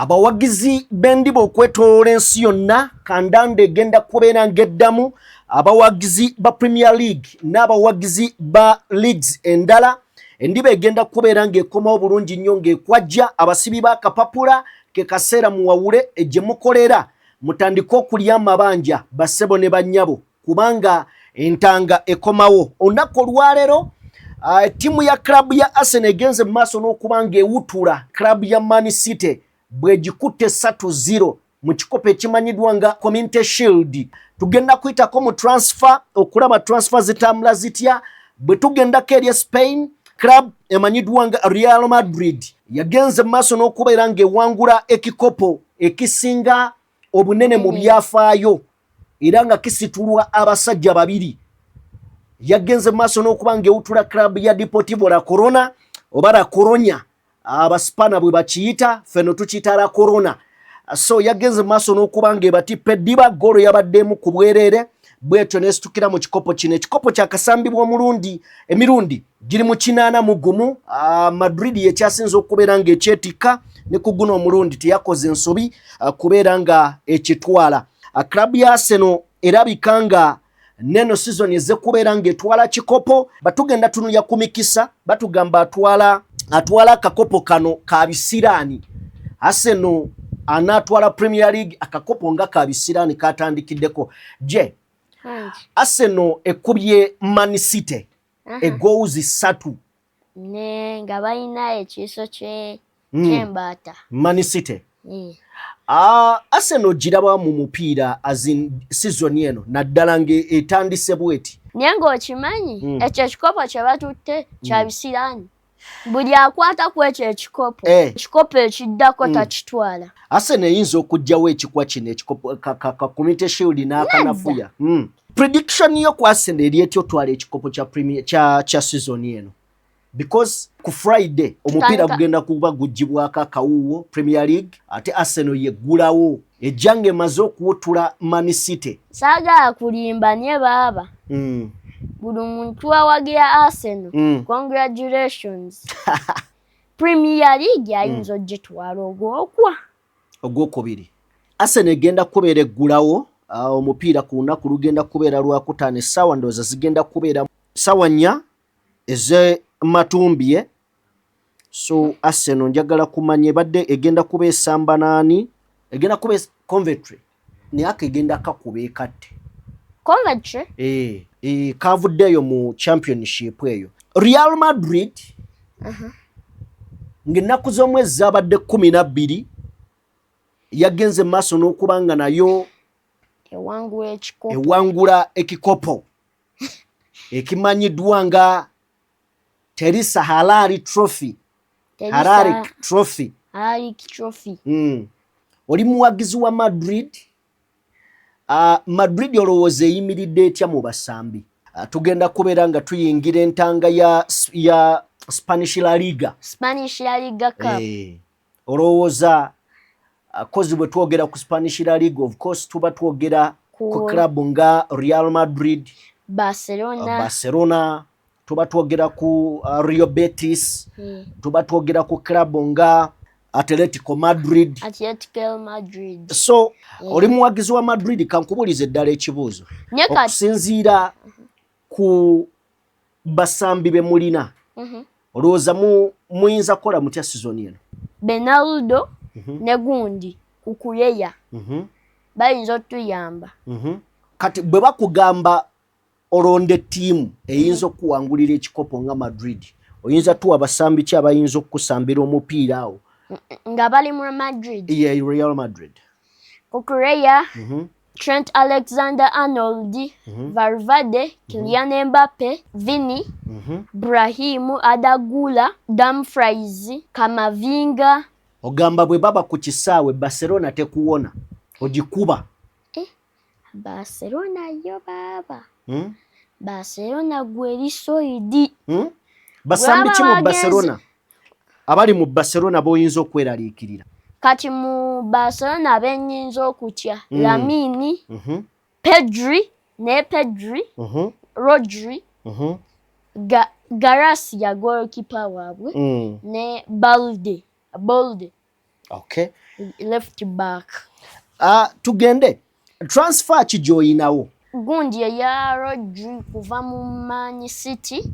abawagizi bendiba okwetoloola ensi yonna kandande egenda kubeera ng'eddamu abawagizi ba Premier League n'abawagizi ba leagues endala endiba egenda kubeera ng'ekomawo bulungi nnyo ng'ekwajja abasibi b'akapapula ke kaseera muwawule gye mukolera mutandike okulya amabanja bassebo ne bannyabo kubanga entanga ekomawo olunaku olwaleero ttiimu ya klabu ya Arsenal egenze mu maaso n'okuba ng'ewutula klabu ya Man City bwegikutte 3-0 mu kikopo ekimanyiddwa nga Community Shield. Tugenda kuyitako mu transfer okulaba transfer zitambula zitya bwe tugendako eri Spain. Club emanyiddwa nga Real Madrid yagenze mu maaso n'okubeera ng'ewangula ekikopo ekisinga obunene mu byafaayo era nga kisitulwa abasajja babiri. Yagenze mu maaso n'okuba ng'ewutula club ya Deportivo La Corona oba La Coronya abaspana bwe bakiyita feno tukiyita La Corona. So yagenze mu maaso n'okuba ng'ebatipa eddiba golo yabaddemu ku bwereere bwetyo n'esitukira mu kikopo kino. Ekikopo kyakasambibwa emirundi giri mu 81. Madrid yekyasinza okubeera ng'ekyetikka ne ku guno omulundi teyakoze ensobi kubeera nga ekitwala. Klabu ya Arsenal erabika nga neno season eze kubeera ng'etwala kikopo batugenda tunulya ku mikisa batugamba atwala akakopo kano ka bisiraani. Arsenal anaatwala Premier League akakopo nga ka bisiraani katandikiddeko. Je Arsenal ekubye Man City egouzi 3 ne nga balina ekiso ky'embaata Man City. Arsenal giraba mu mupiira season eno naddala ng'etandise bweti naye ng'okimanyi ekyo ekikopo kye batutte kya bisiraani buli akwata ku ekyo ekikopo ekikopo ekiddako takitwala. Arsenal eyinza okugyawo ekikwa kino ekikopo ka Community Shield n'akanafuya. Prediction yo ku Arsenal eri etyo twala ekikopo kya season eno because ku Friday omupiira gugenda kuba gugibwako akawuwo Premier League ate Arsenal yeggulawo ejjange emaze okuwutula Man City. Saagala kulimba nye baaba buli muntu awagira Arsenal congratulations. Premier League ayinza ogitwala ogwokubiri. Arsenal egenda kubeera eggulawo omupiira ku lunaku lugenda kubeera Lwakutaano essaawa ndowooza zigenda kubeera ssaawa 4 ez'ematumbye. So Arsenal njagala kumanya ebadde egenda kuba esamba naani egenda kuba Coventry naye egenda kakuba ekatte Coventry kavuddeyo mu championship eyo. Real Madrid ng'ennaku z'omwezi zabadde 12 yagenze mu maaso n'okuba nga nayo ewangula ekikopo ekimanyiddwa nga Teresa Harari Trophy. Oli muwagizi wa Madrid. Madrid olowooza eyimiridde etya mu basambi? Tugenda kubeera nga tuyingira entanga ya Spanish La Liga Cup. Olowooza kozi bwe twogera ku Spanish La Liga of course tuba twogera ku club nga Real Madrid, Barcelona tuba twogera ku Real Betis, tuba twogera ku club nga Atletico Madrid. So oli muwagizi wa Madrid kankubulize ddala ekibuuzo okusinziira ku basambi be mulina olowooza muyinza kukola mutya season eno? Benaldo ne gundi Kukuyeya bayinza otuyamba. Kati bwe bakugamba olonde ttiimu eyinza okuwangulira ekikopo nga Madrid oyinza tuwa basambi ki abayinza okusambira omupiira awo nga bali mu Madrid? Real Madrid. Kukuyeya, Trent Alexander-Arnold, Valverde, Kylian Mbappe, Vini, Brahim Adagula, Dumfries, Kamavinga. Ogamba bwe baba ku kisaawe Barcelona tekuwona ogikuba. Barcelona yo baba. Barcelona gweri soidi. Basambi ki mu Barcelona abali mu Barcelona boyinza okweraliikirira? Kati mu Barcelona benyinza okutya Lamine, Pedri, Rodri, Garcia goalkeeper waabwe ne Balde. Okay. left back. Tugende transfer ki gy'oyinawo? Gundi eya Rodri kuva mu Man City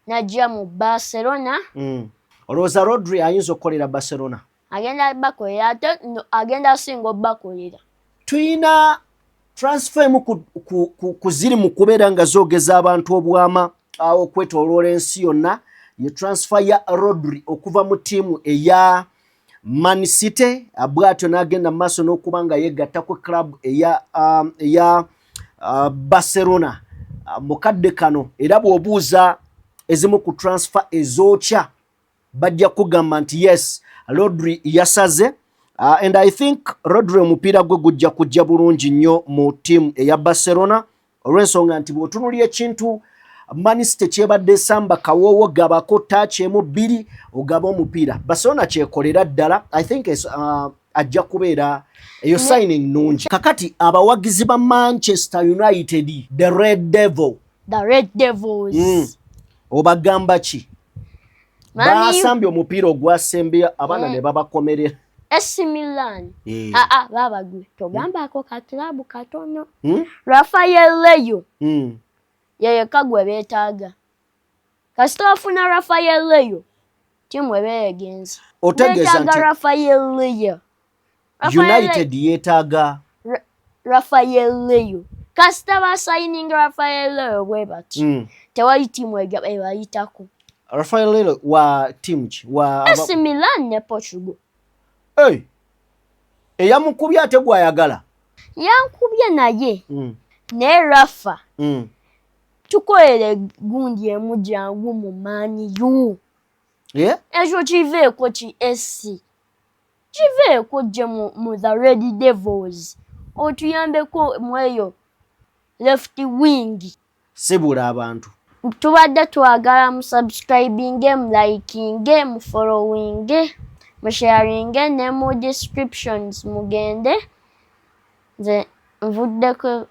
najja mu Barcelona. Olowooza Rodri ayinza okukolera Barcelona? Agenda bakolera ate agenda singa obbakolera. Tuyina transfer emu ku ziri mu kubeera nga zoogeza abantu obwama okwetooloola ensi yonna, ye transfer ya Rodri okuva mu ttiimu eya Man City bw'atyo n'agenda mu maaso n'okuba nga yeegatta ku club eya Barcelona. Mukadde kano era bw'obuuza ezimu ku transfer ezookya bajja kugamba nti yes, Rodri yasaze. And I think Rodri omupiira gwe gujja kujja bulungi nnyo mu ttiimu eya Barcelona olw'ensonga nti bw'otunuulira ekintu Man City kyebadde samba kawoowo gabako ttaaci emu bbiri ogaba omupiira. Barcelona kyekolera ddala. I think ajja kubeera eyo signing nnungi. Kakati abawagizi ba Manchester United, the Red Devils. Obagamba ki? Baasambye omupiira ogwasembye abaana ne babakomerera. AC Milan. Baba gwe togambako ka club katono. Rafael Leao. Yeyeka gwe beetaaga. Kasita bafuna Rafael Leao, tiimu ebeegenza. Otegeeza nti Rafael Leao. United yeetaaga Rafael Leao. Kasita basayininga Rafael Leao bwe bati. Tewali tiimu ebayitako. Rafael Leao wa tiimu ki? AC Milan ne Portugal. Eyamukubye ate gwayagala? Yankubye naye. Ne Rafa. Tukolere gundi emu jangu mu Man U. Ekyo kiveeko ki AC. Kiveeko gye mu the Red Devils. Otuyambeko mu eyo left wing. Sibula abantu. Tubadde twagala mu subscribing, mu liking, mu following, mu sharing ne mu descriptions mugende. Nze nvuddeko